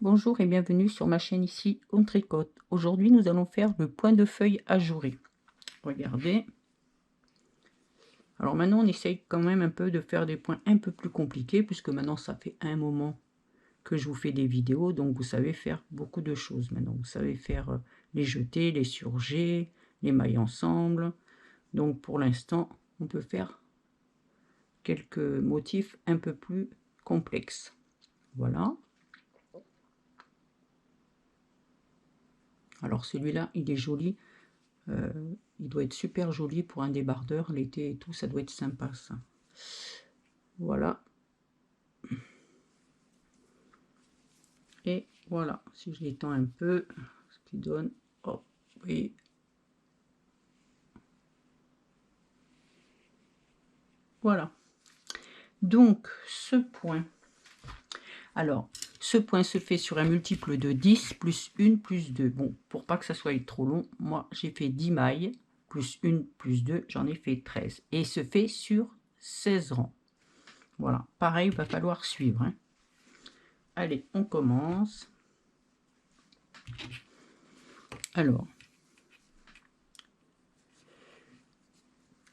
Bonjour et bienvenue sur ma chaîne ici On Tricote. Aujourd'hui nous allons faire le point de feuille ajouré. Regardez. Alors maintenant on essaye quand même un peu de faire des points un peu plus compliqués, puisque maintenant ça fait un moment que je vous fais des vidéos, donc vous savez faire beaucoup de choses maintenant. Vous savez faire les jetés, les surjets, les mailles ensemble. Donc pour l'instant on peut faire quelques motifs un peu plus complexes. Voilà. Alors celui-là il est joli. Il doit être super joli pour un débardeur l'été et tout, ça doit être sympa ça. Voilà. Et voilà, si je l'étends un peu, ce qui donne, hop, et voilà. Donc ce point, alors ce point se fait sur un multiple de 10 plus 1 plus 2. Bon, pour pas que ça soit trop long, moi j'ai fait 10 mailles, plus 1 plus 2, j'en ai fait 13. Et il se fait sur 16 rangs. Voilà, pareil, il va falloir suivre. Hein. Allez, on commence. Alors,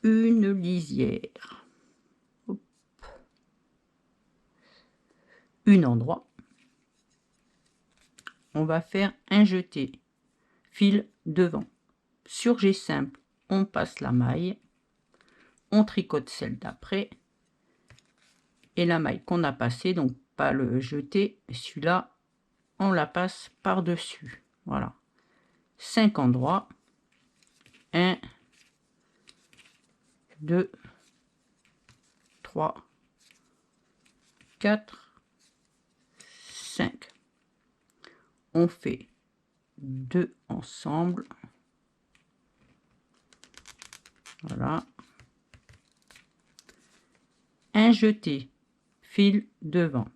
une lisière, hop. Un endroit, on va faire un jeté, fil devant, surjet simple, on passe la maille, on tricote celle d'après, et la maille qu'on a passée, donc pas le jeté, celui-là, on la passe par-dessus. Voilà. 5 endroits. 1, 2, 3, 4, 5. On fait 2 ensemble. Voilà. Un jeté, fil devant.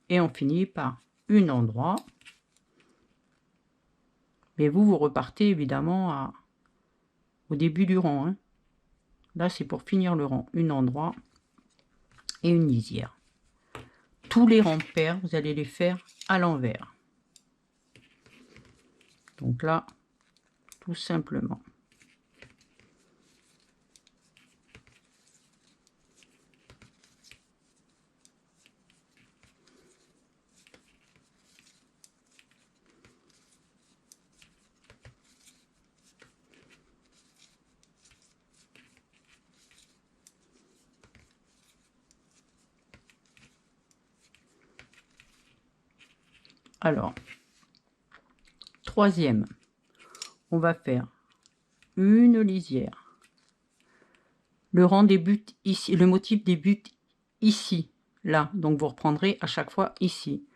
Et on finit par un endroit. Mais vous repartez évidemment au début du rang. Hein. Là, c'est pour finir le rang. Un endroit et une lisière. Tous les rangs pairs, vous allez les faire à l'envers. Donc là, tout simplement. Alors, troisième, on va faire une lisière. Le rang débute ici, le motif débute ici, là. Donc vous reprendrez à chaque fois ici.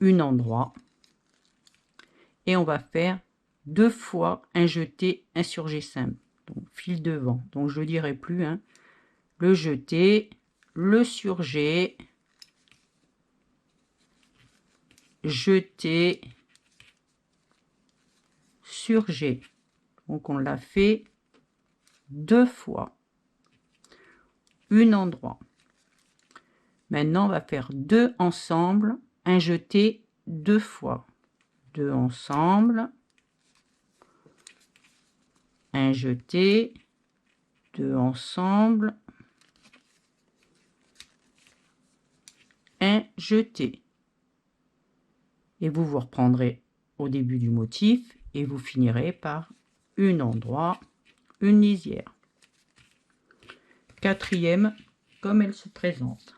Un endroit. Et on va faire 2 fois un jeté, un surjet simple. Donc fil devant. Donc je ne dirai plus, hein. Le jeté, le surjet, jeté, surjet. Donc on l'a fait 2 fois. Un endroit. Maintenant on va faire 2 ensemble, un jeté 2 fois. 2 ensemble, un jeté, 2 ensemble, un jeté. Et vous vous reprendrez au début du motif et vous finirez par un endroit, une lisière. Quatrième, comme elle se présente.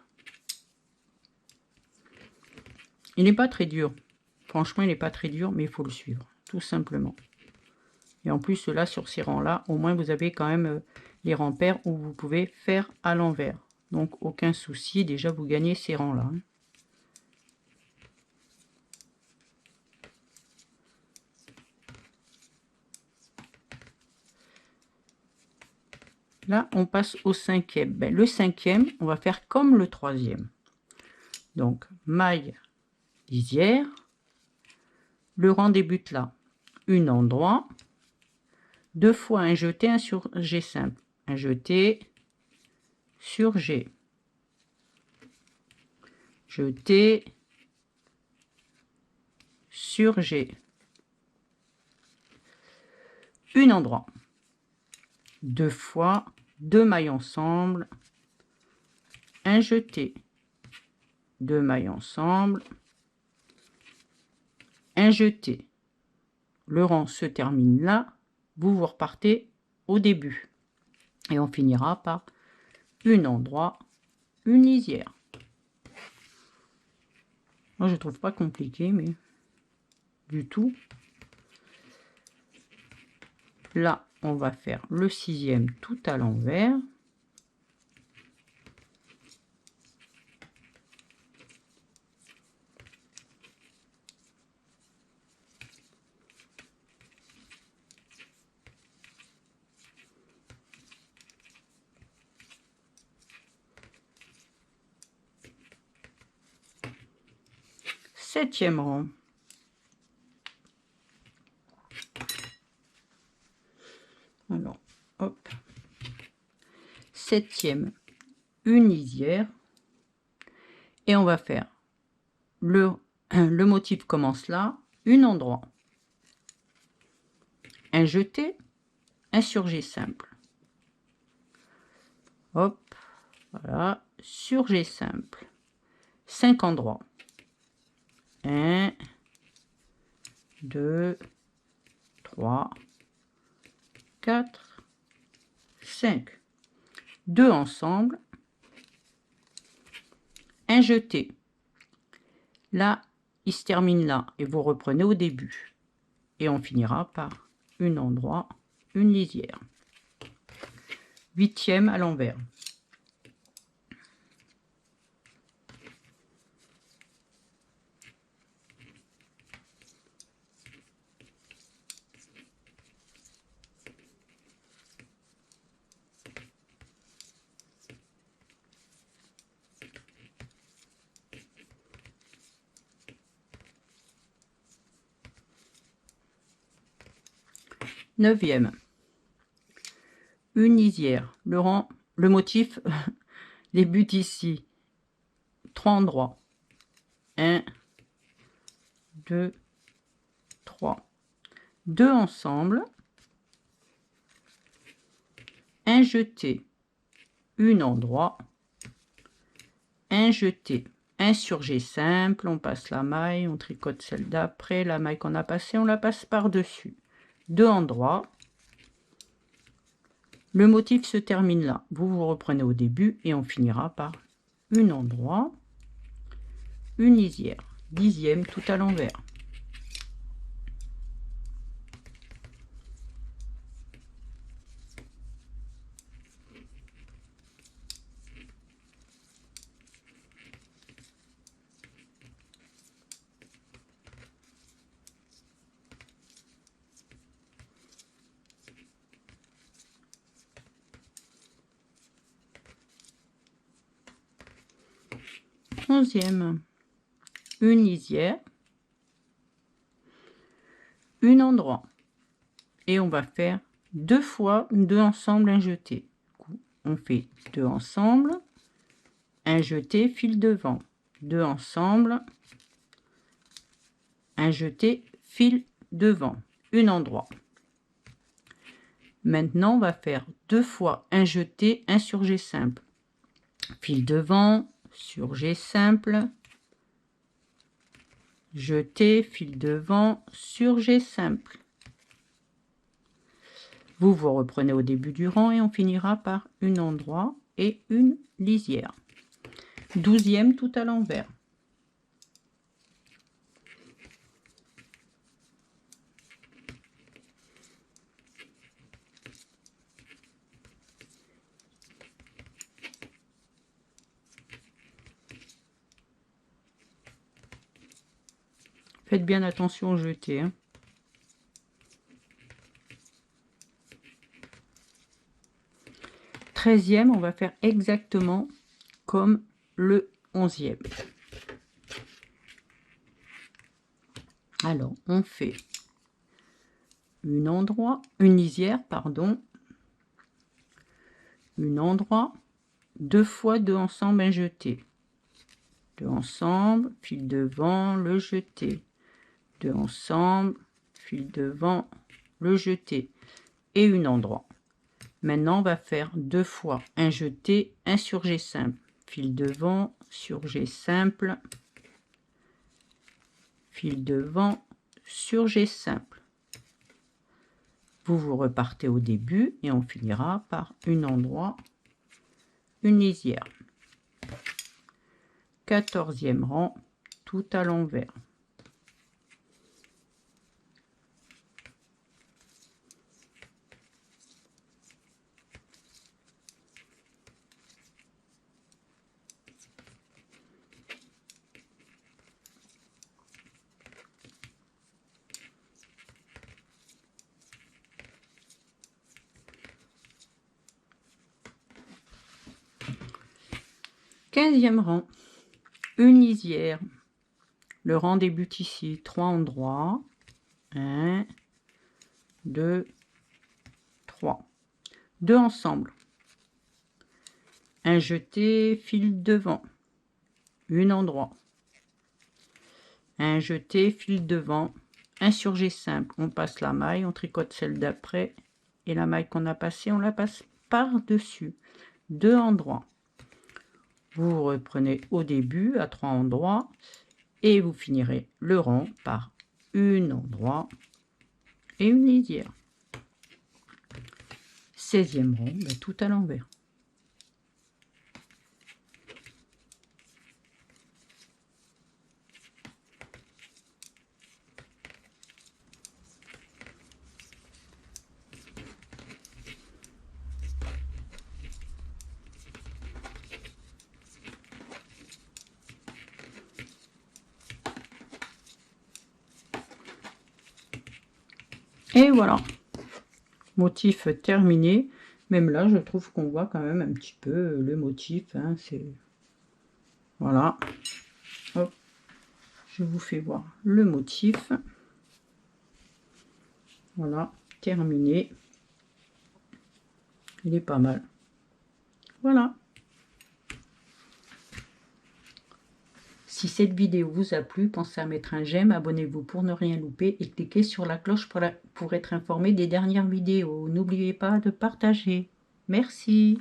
Il n'est pas très dur. Franchement, il n'est pas très dur, mais il faut le suivre, tout simplement. Et en plus, là, sur ces rangs-là, au moins, vous avez quand même les rangs pairs où vous pouvez faire à l'envers. Donc, aucun souci. Déjà, vous gagnez ces rangs-là. Hein. Là, on passe au cinquième. Ben, le cinquième, on va faire comme le troisième. Donc, maille, lisière. Le rang débute là. Un endroit. 2 fois un jeté, un surjet simple. Un jeté, surjet. Jeté, sur G, une endroit, 2 fois 2 mailles ensemble, un jeté, 2 mailles ensemble, un jeté. Le rang se termine là, vous repartez au début et on finira par un endroit, une lisière. Moi je trouve pas compliqué, mais du tout. Là on va faire le 6e tout à l'envers. Septième rang. Alors, hop. Septième, une lisière. Et on va faire le motif commence là, un endroit, un jeté, un surjet simple. Hop, voilà, surjet simple. 5 endroits. 1, 2, 3, 4, 5. 2 ensemble. Un jeté. Là, il se termine là et vous reprenez au début. Et on finira par un endroit, une lisière. 8e à l'envers. Neuvième, une lisière. Le motif débute ici. 3 endroits. 1, 2, 3. 2 ensemble. Un jeté. Un endroit. Un jeté. Un surjet simple. On passe la maille. On tricote celle d'après. La maille qu'on a passée, on la passe par-dessus. 2 endroits. Le motif se termine là. Vous reprenez au début et on finira par un endroit, une lisière. 10e tout à l'envers. Onzième, une lisière, un endroit. Et on va faire 2 fois 2 ensemble, un jeté. On fait 2 ensemble, un jeté, fil devant. 2 ensemble, un jeté, fil devant. Un endroit. Maintenant, on va faire 2 fois un jeté, un surjet simple. Fil devant, surjet simple, jeté, fil devant, surjet simple. Vous reprenez au début du rang et on finira par un endroit et une lisière. 12e tout à l'envers. Faites bien attention au jeté. 13e, on va faire exactement comme le 11e. Alors, on fait une lisière, pardon, un endroit, 2 fois 2 ensemble, un jeté. 2 ensemble, fil devant, le jeté. 2 ensemble, fil devant, le jeté et une endroit. Maintenant, on va faire 2 fois un jeté, un surjet simple, fil devant, surjet simple, fil devant, surjet simple. Vous repartez au début et on finira par une endroit, une lisière. 14e rang, tout à l'envers. Quinzième rang, une lisière. Le rang débute ici, 3 endroits. 1, 2, 3. 2 ensemble. Un jeté, fil devant. Une endroit. Un jeté, fil devant. Un surjet simple. On passe la maille, on tricote celle d'après. Et la maille qu'on a passée, on la passe par-dessus. 2 endroits. Vous reprenez au début à 3 endroits. Et vous finirez le rang par une endroit et une lisière. 16e rang, tout à l'envers. Et voilà, motif terminé. Même là, je trouve qu'on voit quand même un petit peu le motif. Hein, c'est voilà. Hop, je vous fais voir le motif. Voilà, terminé. Il est pas mal. Voilà. Si cette vidéo vous a plu, pensez à mettre un j'aime, abonnez-vous pour ne rien louper et cliquez sur la cloche pour être informé des dernières vidéos. N'oubliez pas de partager. Merci.